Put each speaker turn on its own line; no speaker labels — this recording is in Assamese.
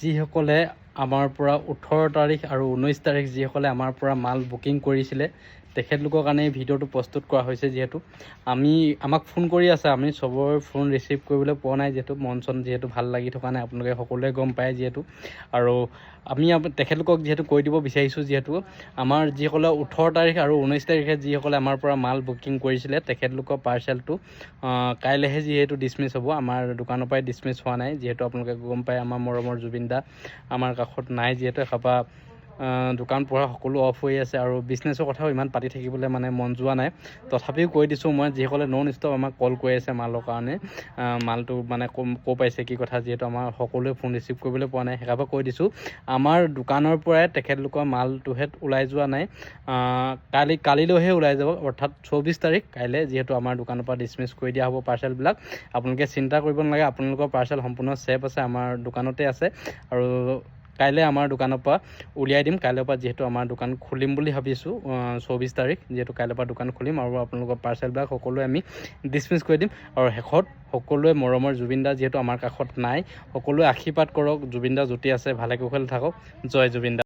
যিসকলে আমাৰ পৰা 18 তাৰিখ আৰু 19 তাৰিখ যিসকলে আমাৰ পৰা মাল বুকিং কৰিছিলে তেখেতলোকৰ কাৰণে এই ভিডিঅ'টো প্ৰস্তুত কৰা হৈছে। যিহেতু আমাক ফোন কৰি আছে, আমি চবৰে ফোন ৰিচিভ কৰিবলৈ পোৱা নাই, যিহেতু মন চন যিহেতু ভাল লাগি থকা নাই, আপোনালোকে সকলোৱে গম পায় যিহেতু। আৰু আমি তেখেতলোকক যিহেতু কৈ দিব বিচাৰিছোঁ, যিহেতু আমাৰ যিসকলে 18 তাৰিখ আৰু 19 তাৰিখে যিসকলে আমাৰ পৰা মাল বুকিং কৰিছিলে তেখেতলোকৰ পাৰ্চেলটো কাইলৈহে যিহেতু ডিছমিছ হ'ব। আমাৰ দোকানৰ পৰাই ডিছমিছ হোৱা নাই, যিহেতু আপোনালোকে গম পায় আমাৰ মৰমৰ জুবিন দা আমাৰ কাষত নাই, যিহেতু এসোপা দোকান পোহাৰ সকলো অফ হৈ আছে আৰু বিজনেছৰ কথাও ইমান পাতি থাকিবলৈ মানে মন যোৱা নাই। তথাপিও কৈ দিছোঁ মই, যিসকলে নন ষ্টপ আমাক কল কৰি আছে মালৰ কাৰণে, মালটো মানে ক'ৰ পাইছে কি কথা, যিহেতু আমাৰ সকলোৱে ফোন ৰিচিভ কৰিবলৈ পোৱা নাই, সেইকাৰণে কৈ দিছোঁ আমাৰ দোকানৰ পৰাই তেখেতলোকৰ মালটোহে ওলাই যোৱা নাই। কালিলৈহে ওলাই যাব, অৰ্থাৎ 24 তাৰিখ কাইলৈ যিহেতু আমাৰ দোকানৰ পৰা ডিছমিছ কৰি দিয়া হ'ব পাৰ্চেলবিলাক। আপোনালোকে চিন্তা কৰিব নালাগে, আপোনালোকৰ পাৰ্চেল সম্পূৰ্ণ ছেফ আছে, আমাৰ দোকানতে আছে আৰু কাইলৈ আমাৰ দোকানৰ পৰা উলিয়াই দিম। কাইলৈৰ পৰা যিহেতু আমাৰ দোকান খুলিম বুলি ভাবিছোঁ, 24 তাৰিখ যিহেতু কাইলৈৰ পৰা দোকান খুলিম আৰু আপোনালোকৰ পাৰ্চেলবিলাক সকলোৱে আমি ডিছমিছ কৰি দিম। আৰু শেষত সকলোৱে মৰমৰ জুবিন দা যিহেতু আমাৰ কাষত নাই, সকলোৱে আশীৰ্বাদ কৰক, জুবিন দা য'তে আছে ভালে কুশলে থাকক। জয় জুবিন দা।